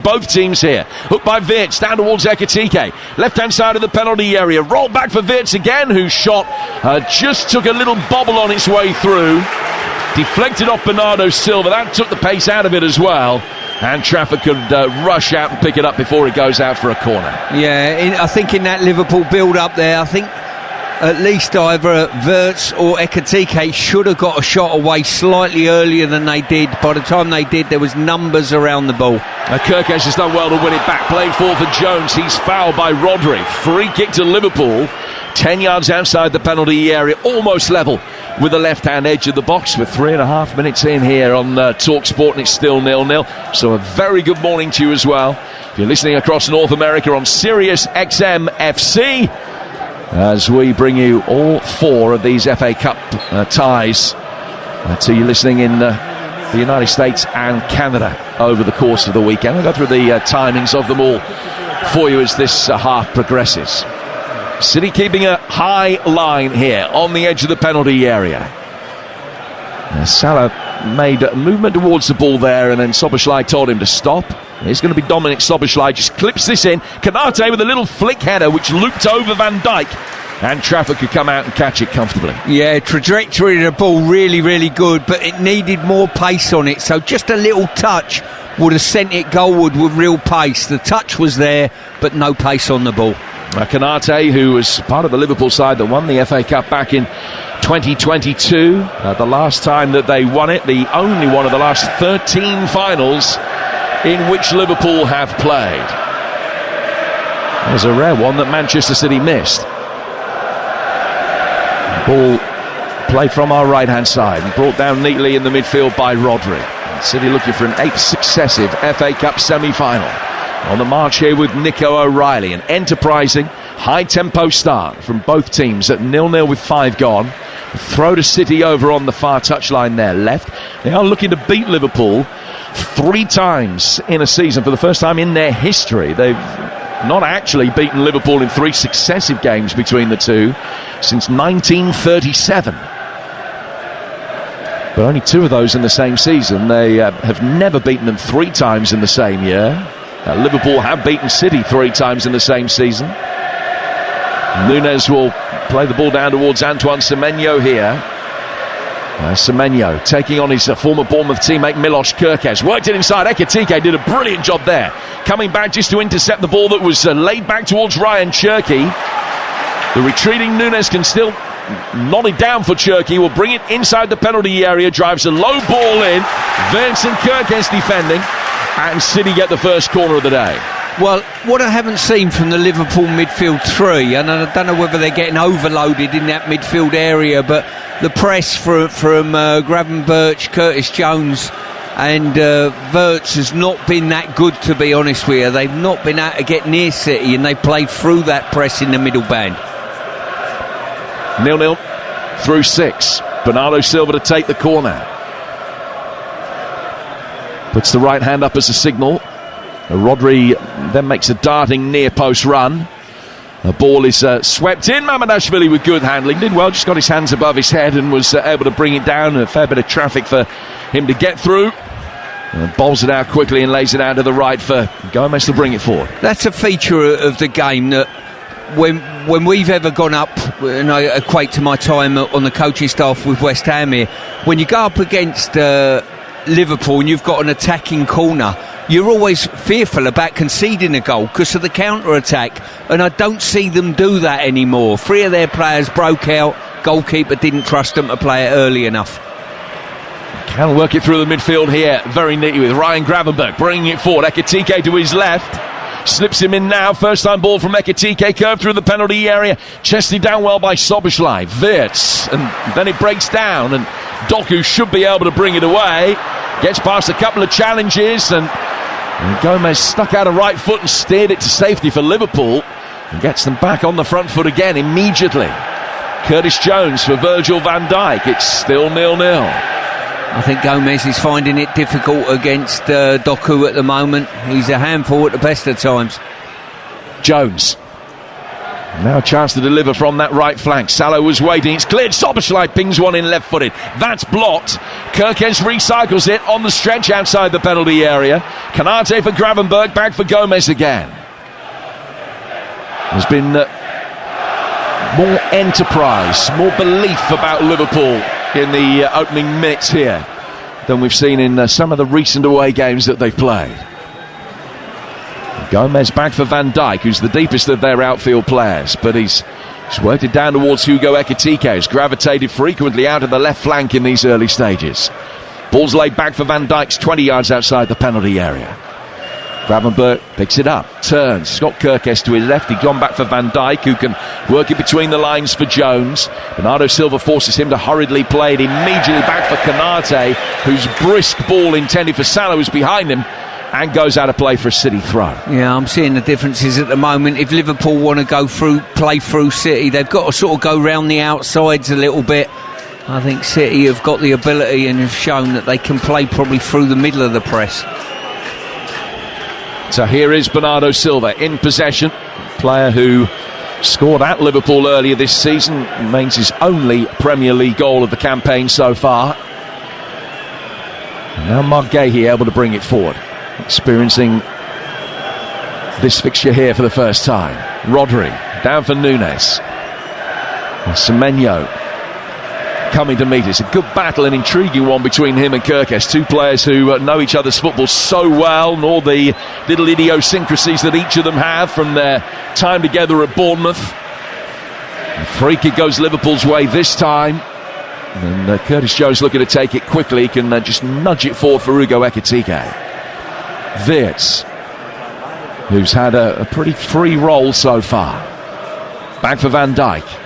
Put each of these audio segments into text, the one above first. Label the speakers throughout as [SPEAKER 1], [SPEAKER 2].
[SPEAKER 1] Both teams here. Hooked by Wirtz, down towards Ekitike. Left-hand side of the penalty area. Roll back for Wirtz again, whose shot just took a little bobble on its way through. Deflected off Bernardo Silva. That took the pace out of it as well. And Trafford could rush out and pick it up before it goes out for a corner.
[SPEAKER 2] Yeah, I think in that Liverpool build-up there, I think at least either Wirtz or Ekitike should have got a shot away slightly earlier than they did. By the time they did, there was numbers around the ball.
[SPEAKER 1] Kirkes has done well to win it back. Played forward for Jones. He's fouled by Rodri. Free kick to Liverpool. 10 yards outside the penalty area. Almost level with the left-hand edge of the box. With 3.5 minutes in here on TalkSport, and it's still 0-0. So a very good morning to you as well. If you're listening across North America on Sirius XM FC, as we bring you all 4 of these FA Cup ties to you listening in the United States and Canada over the course of the weekend. I'll go through the timings of them all for you as this half progresses. City keeping a high line here on the edge of the penalty area. Salah made a movement towards the ball there, and then Szoboszlai told him to stop. It's going to be Dominic Szoboszlai, just clips this in. Konate with a little flick header which looped over Van Dijk, and Trafford could come out and catch it comfortably.
[SPEAKER 2] Yeah, trajectory of the ball really, really good, but it needed more pace on it, so just a little touch would have sent it goalward with real pace. The touch was there, but no pace on the ball.
[SPEAKER 1] Konate, who was part of the Liverpool side that won the FA Cup back in 2022, the last time that they won it, the only one of the last 13 finals in which Liverpool have played. There's a rare one that Manchester City missed. Ball played from our right-hand side and brought down neatly in the midfield by Rodri. And City looking for an 8th successive FA Cup semi-final. On the march here with Nico O'Reilly. An enterprising, high-tempo start from both teams at 0-0 with 5 gone. Throw to City over on the far touchline there left. They are looking to beat Liverpool 3 times in a season for the first time in their history. They've not actually beaten Liverpool in 3 successive games between the two since 1937. But only 2 of those in the same season. They have never beaten them 3 times in the same year. Liverpool have beaten City 3 times in the same season. Núñez will play the ball down towards Antoine Semenyo here. Semenyo taking on his former Bournemouth teammate Milos Kerkez. Worked it inside. Ekitike did a brilliant job there. Coming back just to intercept the ball that was laid back towards Ryan Cherki. The retreating Núñez can still knot it down for Cherki. Will bring it inside the penalty area. Drives a low ball in. Vincent Kerkez defending. And City get the first corner of the day.
[SPEAKER 2] Well, what I haven't seen from the Liverpool midfield 3, and I don't know whether they're getting overloaded in that midfield area, but the press from Gravenberch, Curtis Jones and Wirtz has not been that good, to be honest with you. They've not been able to get near City, and they played through that press in the middle band.
[SPEAKER 1] 0-0 through 6. Bernardo Silva to take the corner. Puts the right hand up as a signal. Rodri then makes a darting near post run. The ball is swept in. Mamardashvili with good handling. Did well, just got his hands above his head and was able to bring it down. A fair bit of traffic for him to get through. Bowls it out quickly and lays it out to the right for Gomez to bring it forward.
[SPEAKER 2] That's a feature of the game that when we've ever gone up, and I equate to my time on the coaching staff with West Ham here, when you go up against Liverpool and you've got an attacking corner, you're always fearful about conceding a goal because of the counter-attack, and I don't see them do that anymore. 3 of their players broke out. Goalkeeper didn't trust them to play it early enough.
[SPEAKER 1] Can work it through the midfield here very neatly with Ryan Gravenberch bringing it forward. Ekitike to his left. Slips him in now. First time ball from Ekitike. Curved through the penalty area. Chested down well by Szoboszlai. Wirtz. And then it breaks down. And Doku should be able to bring it away. Gets past a couple of challenges. And Gomez stuck out a right foot and steered it to safety for Liverpool. And gets them back on the front foot again immediately. Curtis Jones for Virgil van Dijk. It's still 0-0.
[SPEAKER 2] I think Gomez is finding it difficult against Doku at the moment. He's a handful at the best of times.
[SPEAKER 1] Jones Now a chance to deliver from that right flank. Salah was waiting, it's cleared, Soboslai pings one in left-footed. That's blocked. Kerkez recycles it on the stretch outside the penalty area. Kanate for Gravenberg, back for Gomez again. There's been more enterprise, more belief about Liverpool in the opening minutes here than we've seen in some of the recent away games that they've played. Gomez back for Van Dijk, who's the deepest of their outfield players, but he's worked it down towards Hugo Ekitike, who's gravitated frequently out of the left flank in these early stages. Ball's laid back for Van Dijk's 20 yards outside the penalty area. Gravenberg picks it up, turns, he's got Kerkez to his left, he's gone back for Van Dijk, who can work it between the lines for Jones. Bernardo Silva forces him to hurriedly play it immediately back for Kanate, whose brisk ball intended for Salah was behind him and goes out of play for a City throw.
[SPEAKER 2] Yeah, I'm seeing the differences at the moment. If Liverpool want to go through, play through City, they've got to sort of go round the outsides a little bit. I think City have got the ability and have shown that they can play probably through the middle of the press.
[SPEAKER 1] So here is Bernardo Silva in possession, player who scored at Liverpool earlier this season, remains his only Premier League goal of the campaign so far. And now Mark Gahey able to bring it forward, experiencing this fixture here for the first time. Rodri down for Nunes, and Semenyo coming to meet us. A good battle, an intriguing one between him and Kerkez, two players who know each other's football so well, and all the little idiosyncrasies that each of them have from their time together at Bournemouth. The free kick goes Liverpool's way this time, and Curtis Jones looking to take it quickly. He can just nudge it forward for Hugo Ekitike. Wirtz, who's had a pretty free roll so far, back for Van Dijk.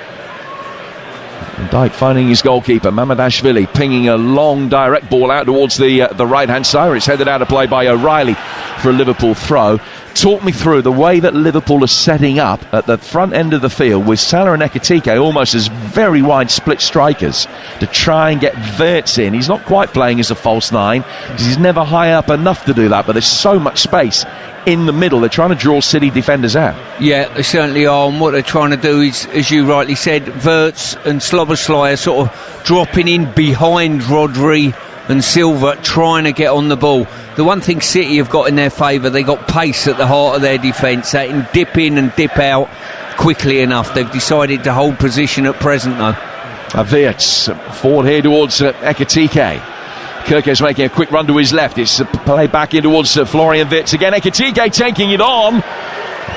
[SPEAKER 1] Van Dijk finding his goalkeeper, Mamadashvili, pinging a long direct ball out towards the right-hand side. It's headed out of play by O'Reilly for a Liverpool throw. Talk me through the way that Liverpool are setting up at the front end of the field with Salah and Ekitike almost as very wide split strikers to try and get Wirtz in. He's not quite playing as a false nine because he's never high up enough to do that, but there's so much space in the middle. They're trying to draw City defenders out. Yeah,
[SPEAKER 2] they certainly are, and what they're trying to do is, as you rightly said, Wirtz and Sloboslai are sort of dropping in behind Rodri and Silva, trying to get on the ball. The one thing City have got in their favour, they got pace at the heart of their defence. They can dip in and dip out quickly enough. They've decided to hold position at present, though.
[SPEAKER 1] Wirtz forward here towards Ekitike. Kerkez making a quick run to his left. It's played back in towards Florian Wirtz again. Ekitike taking it on,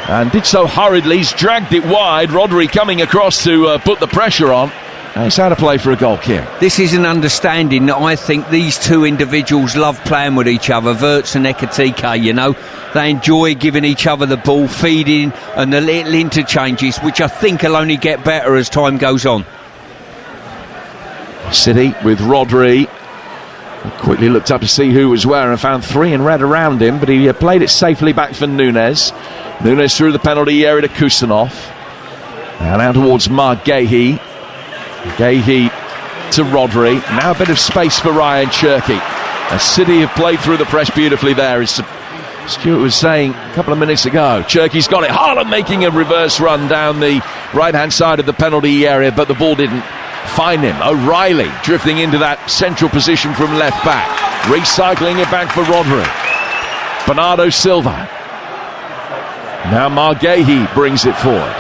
[SPEAKER 1] and did so hurriedly. He's dragged it wide. Rodri coming across to put the pressure on. And it's out of play for a goal kick.
[SPEAKER 2] This is an understanding that I think these two individuals love playing with each other, Wirtz and Ekitike, you know. They enjoy giving each other the ball, feeding, and the little interchanges, which I think will only get better as time goes on.
[SPEAKER 1] City with Rodri. He quickly looked up to see who was where and found three in red around him, but he played it safely back for Nunes. Nunes through the penalty area to Kusanov. And out towards Mark Gahey. Gahey to Rodri. Now a bit of space for Ryan Cherky. As City have played through the press beautifully there, as Stuart was saying a couple of minutes ago. Cherky's got it. Haaland making a reverse run down the right-hand side of the penalty area, but the ball didn't find him. O'Reilly drifting into that central position from left back, recycling it back for Rodri. Bernardo Silva. Now Margahey brings it forward.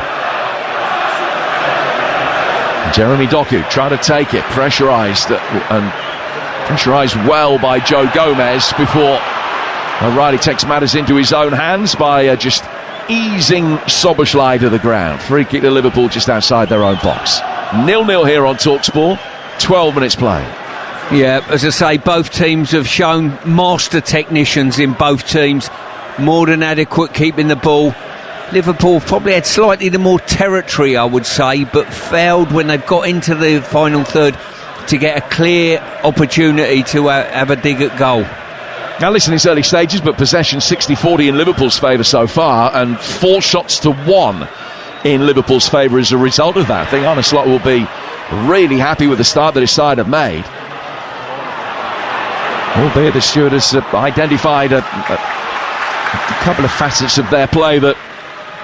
[SPEAKER 1] Jeremy Doku trying to take it, pressurised well by Joe Gomez before O'Reilly takes matters into his own hands by just easing Soboslai to the ground. Free kick to Liverpool just outside their own box. 0-0 here on TalkSport, 12 minutes play.
[SPEAKER 2] Yeah, as I say, both teams have shown master technicians in both teams, more than adequate keeping the ball. Liverpool probably had slightly the more territory, I would say, but failed when they've got into the final third to get a clear opportunity to have a dig at goal.
[SPEAKER 1] Now listen, it's early stages, but possession 60-40 in Liverpool's favour so far, and 4 shots to 1 in Liverpool's favour as a result of that. I think Arne Slot will be really happy with the start that his side have made. Albeit the steward has identified a couple of facets of their play that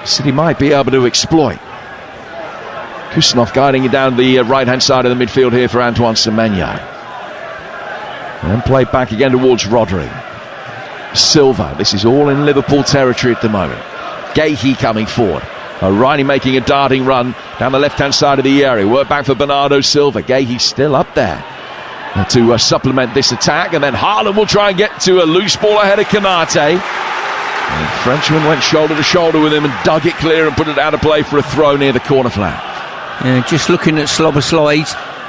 [SPEAKER 1] City might be able to exploit. Kusanov guiding it down the right-hand side of the midfield here for Antoine Semenyo. And play back again towards Rodri. Silva, this is all in Liverpool territory at the moment. Gahey coming forward. O'Reilly making a darting run down the left-hand side of the area. Work back for Bernardo Silva. Gahey still up there to supplement this attack. And then Haaland will try and get to a loose ball ahead of Konate. The Frenchman went shoulder to shoulder with him and dug it clear and put it out of play for a throw near the corner flag.
[SPEAKER 2] Yeah, just looking at Szoboszlai,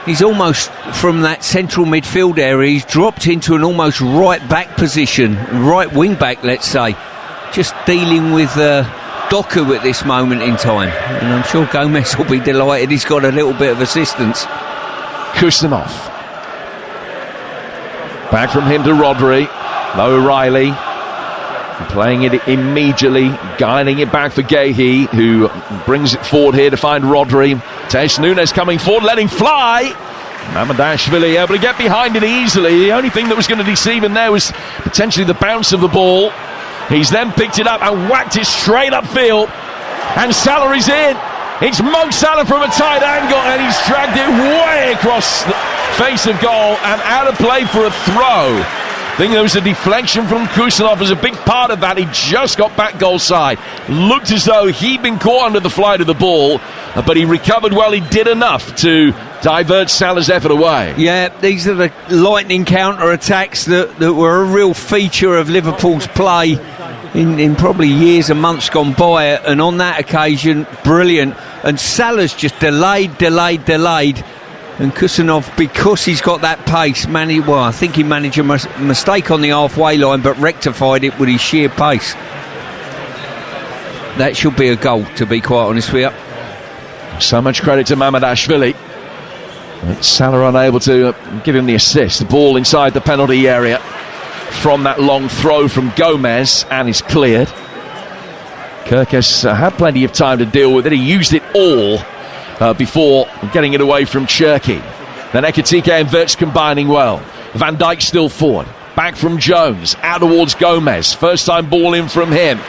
[SPEAKER 2] he's almost from that central midfield area, he's dropped into an almost right back position, right wing back, let's say, just dealing with Doku at this moment in time. And I'm sure Gomez will be delighted he's got a little bit of assistance.
[SPEAKER 1] Kusanov. Back from him to Rodri. O'Reilly. Playing it immediately, guiding it back for Gahey, who brings it forward here to find Rodri. Tesh Nunes coming forward, letting fly. Mamardashvili able to get behind it easily. The only thing that was going to deceive him there was potentially the bounce of the ball. He's then picked it up and whacked it straight upfield. And Salah is in. It's Mo Salah from a tight angle, and he's dragged it way across the face of goal and out of play for a throw. I think there was a deflection from Kusanov as a big part of that. He just got back goal side. Looked as though he'd been caught under the flight of the ball, but he recovered well. He did enough to divert Salah's effort away.
[SPEAKER 2] Yeah, these are the lightning counter-attacks that were a real feature of Liverpool's play in probably years and months gone by. And on that occasion, brilliant. And Salah's just delayed. And Kusanov, because he's got that pace, I think he managed a mistake on the halfway line, but rectified it with his sheer pace. That should be a goal, to be quite honest with you.
[SPEAKER 1] So much credit to Mamardashvili. But Salah unable to give him the assist. The ball inside the penalty area from that long throw from Gomez, and is cleared. Kirkes had plenty of time to deal with it. He used it all before getting it away from Cherki. Then Ekitike and Wirtz combining well. Van Dijk still forward. Back from Jones. Out towards Gomez. First time ball in from him.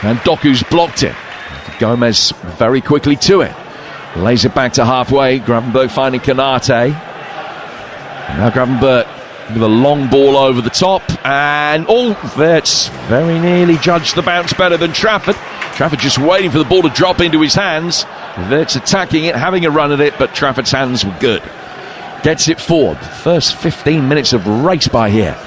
[SPEAKER 1] And Doku's blocked it. Gomez very quickly to it. Lays it back to halfway. Gravenberch finding Konate. Now Gravenberch with a long ball over the top. And Wirtz very nearly judged the bounce better than Trafford. Trafford just waiting for the ball to drop into his hands. Wirtz attacking it, having a run at it, but Trafford's hands were good. Gets it forward. First 15 minutes of race by here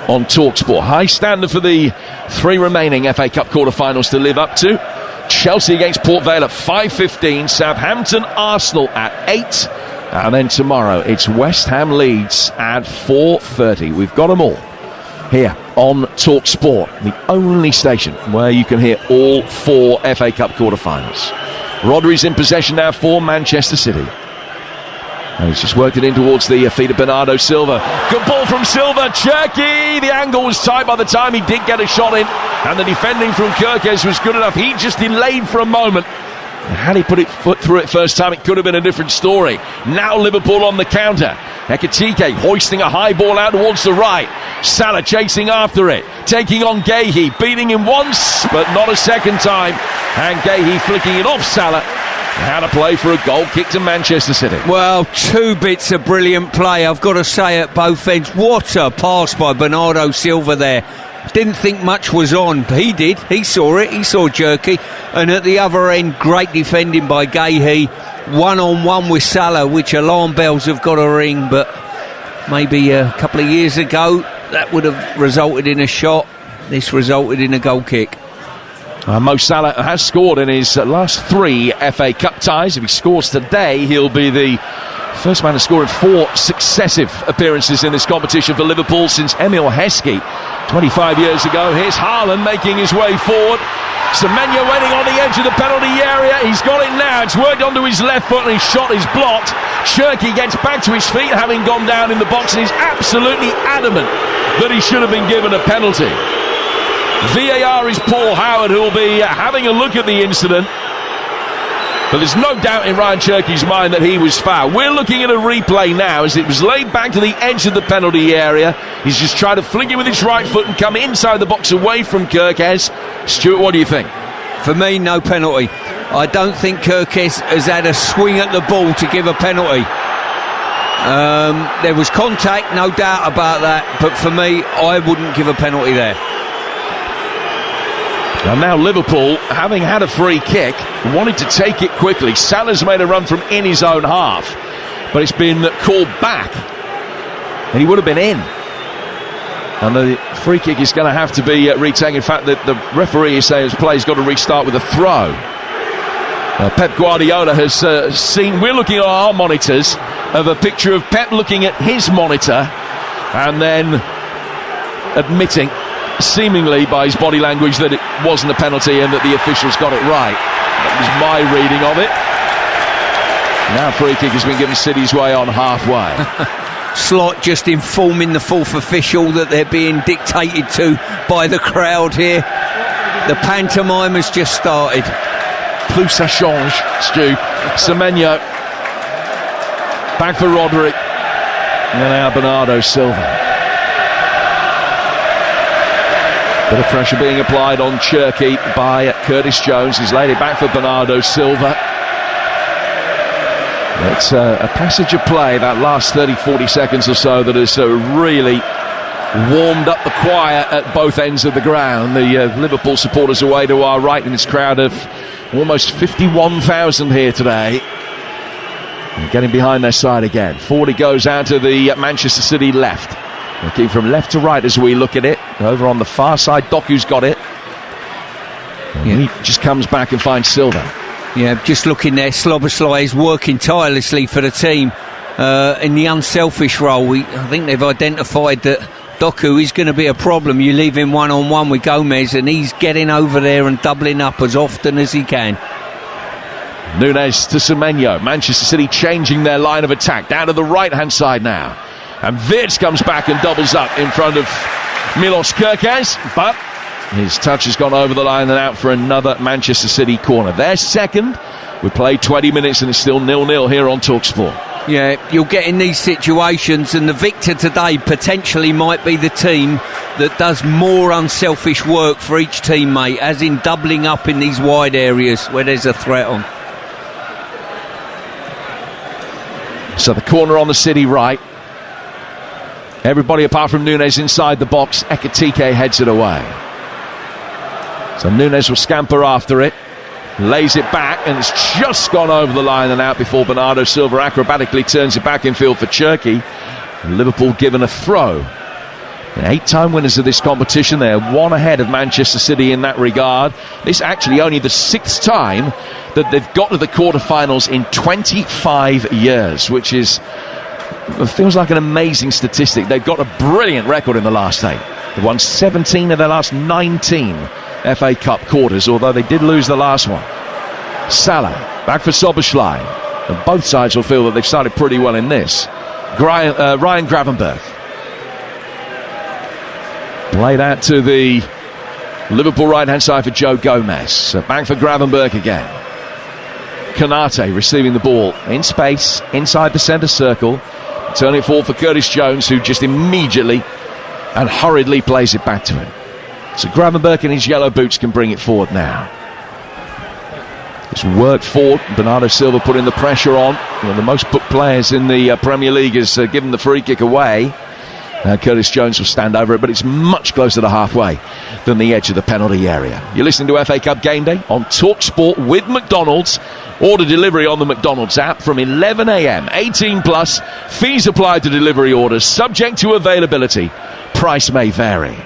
[SPEAKER 1] on TalkSport. High standard for the three remaining FA Cup quarter-finals to live up to. Chelsea against Port Vale at 5:15. Southampton, Arsenal at 8. And then tomorrow it's West Ham Leeds at 4:30. We've got them all here on TalkSport, the only station where you can hear all four FA Cup quarter-finals. Rodri's in possession now for Manchester City. And he's just worked it in towards the feet of Bernardo Silva. Good ball from Silva. Cherki! The angle was tight by the time he did get a shot in. And the defending from Kirkes was good enough. He just delayed for a moment. Had he put it foot through it first time, it could have been a different story. Now Liverpool on the counter. Ekitike hoisting a high ball out towards the right. Salah chasing after it. Taking on Gahey. Beating him once, but not a second time. And Gahey flicking it off Salah. How to play for a goal kick to Manchester City.
[SPEAKER 2] Well, two bits of brilliant play, I've got to say, at both ends. What a pass by Bernardo Silva there. Didn't think much was on. He did. He saw it. He saw Cherki. And at the other end, great defending by Gahey. One-on-one with Salah, which alarm bells have got to ring. But maybe a couple of years ago, that would have resulted in a shot. This resulted in a goal kick.
[SPEAKER 1] Mo Salah has scored in his last three FA Cup ties. If he scores today, he'll be the first man to score in 4 successive appearances in this competition for Liverpool since Emil Heskey 25 years ago. Here's Haaland making his way forward. Semenyo waiting on the edge of the penalty area. He's got it now. It's worked onto his left foot and his shot is blocked. Cherki gets back to his feet, having gone down in the box, and he's absolutely adamant that he should have been given a penalty. VAR is Paul Howard, who will be having a look at the incident. But there's no doubt in Ryan Cherki's mind that he was fouled. We're looking at a replay now as it was laid back to the edge of the penalty area. He's just trying to flick it with his right foot and come inside the box away from Kirkes. Stuart, what do you think?
[SPEAKER 2] For me, no penalty. I don't think Kirkes has had a swing at the ball to give a penalty. There was contact, no doubt about that, but for me, I wouldn't give a penalty there.
[SPEAKER 1] And now Liverpool, having had a free kick, wanted to take it quickly. Salah's made a run from in his own half, but it's been called back, and he would have been in. And the free kick is going to have to be retaken. In fact, the referee is saying his play's got to restart with a throw. Pep Guardiola has seen, we're looking at our monitors, of a picture of Pep looking at his monitor and then admitting, seemingly by his body language, that it wasn't a penalty and that the officials got it right. That was my reading of it. Now free kick has been given City's way on halfway.
[SPEAKER 2] Slot just informing the fourth official that they're being dictated to by the crowd here. The pantomime has just started.
[SPEAKER 1] Plus ça change, Stu. Semenyo back for Rodri, and now Bernardo Silva. Bit of pressure being applied on Cherky by Curtis Jones. He's laid it back for Bernardo Silva. It's a passage of play, that last 30-40 seconds or so, that has really warmed up the choir at both ends of the ground. The Liverpool supporters away to our right in this crowd of almost 51,000 here today. And getting behind their side again. Forward it goes out to the Manchester City left. Looking from left to right as we look at it. Over on the far side, Doku's got it. And he just comes back and finds Silva.
[SPEAKER 2] Yeah, just looking there, Szoboszlai is working tirelessly for the team in the unselfish role. I think they've identified that Doku is going to be a problem. You leave him one-on-one with Gomez and he's getting over there and doubling up as often as he can.
[SPEAKER 1] Nunes to Semenyo. Manchester City changing their line of attack. Down to the right-hand side now. And Virts comes back and doubles up in front of Milos Kerkez. But his touch has gone over the line and out for another Manchester City corner. Their second. We played 20 minutes and it's still 0-0 here on TalkSport.
[SPEAKER 2] Yeah, you'll get in these situations, and the victor today potentially might be the team that does more unselfish work for each teammate, as in doubling up in these wide areas where there's a threat on.
[SPEAKER 1] So the corner on the City right. Everybody apart from Nunes inside the box. Ekitike heads it away. So Nunes will scamper after it. Lays it back, and it's just gone over the line and out before Bernardo Silva acrobatically turns it back in field for Cherky. Liverpool given a throw. The 8-time winners of this competition. They're one ahead of Manchester City in that regard. This actually only the 6th time that they've got to the quarterfinals in 25 years, which is, it feels like an amazing statistic. They've got a brilliant record in the last 8. They've won 17 of their last 19 FA Cup quarters, although they did lose the last one. Salah back for Szoboszlai, and both sides will feel that they've started pretty well in this. Ryan Gravenberch played out to the Liverpool right hand side for Joe Gomez. So back for Gravenberch again. Konate receiving the ball in space inside the centre circle, turning it forward for Curtis Jones, who just immediately and hurriedly plays it back to him. So Gravenberch in his yellow boots can bring it forward now. It's worked forward. Bernardo Silva putting the pressure on. One of the most booked players in the Premier League has given the free kick away. Curtis Jones will stand over it, but it's much closer to halfway than the edge of the penalty area. You're listening to FA Cup Game Day on TalkSport with McDonald's. Order delivery on the McDonald's app from 11 a.m. 18 plus. Fees applied to delivery orders, subject to availability. Price may vary.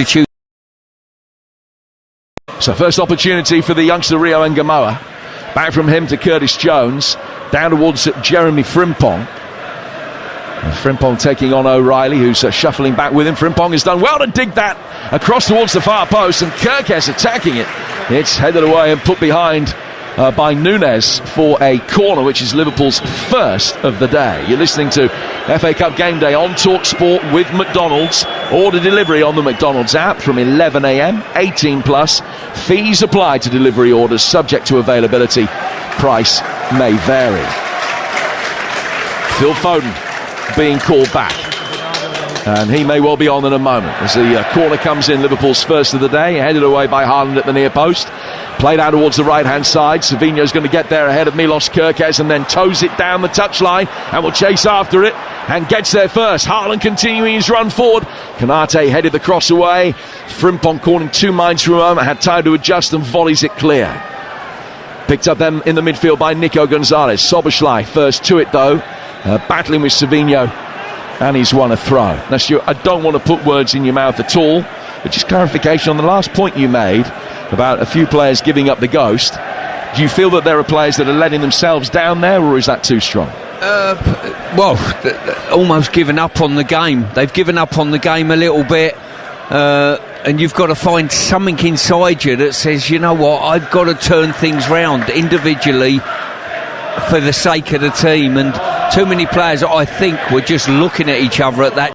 [SPEAKER 2] substitute.
[SPEAKER 1] So first opportunity for the youngster Rio Ngamoa. Back from him to Curtis Jones. Down towards Jeremy Frimpong. And Frimpong taking on O'Reilly, who's shuffling back with him. Frimpong has done well to dig that across towards the far post, and Kirkes attacking it. It's headed away and put behind by Nunes for a corner, which is Liverpool's first of the day. You're listening to FA Cup Game Day on Talk Sport with McDonald's. Order delivery on the McDonald's app from 11 a.m, 18 plus. Fees apply to delivery orders, subject to availability. Price may vary. Phil Foden being called back, and he may well be on in a moment as the corner comes in. Liverpool's first of the day, headed away by Haaland at the near post, played out towards the right hand side. Savinho's going to get there ahead of Milos Kerkez and then toes it down the touchline and will chase after it and gets there first. Haaland continuing his run forward. Kanate headed the cross away. Frimpong caught in two minds for a moment, had time to adjust and volleys it clear. Picked up then in the midfield by Nico Gonzalez. Soboslai first to it though, battling with Savinho, and he's won a throw. Now Stuart, I don't want to put words in your mouth at all, but just clarification on the last point you made about a few players giving up the ghost. Do you feel that there are players that are letting themselves down there, or is that too strong?
[SPEAKER 2] Almost given up on the game. They've given up on the game a little bit, and you've got to find something inside you that says, you know what, I've got to turn things round individually for the sake of the team. And too many players, I think, were just looking at each other at that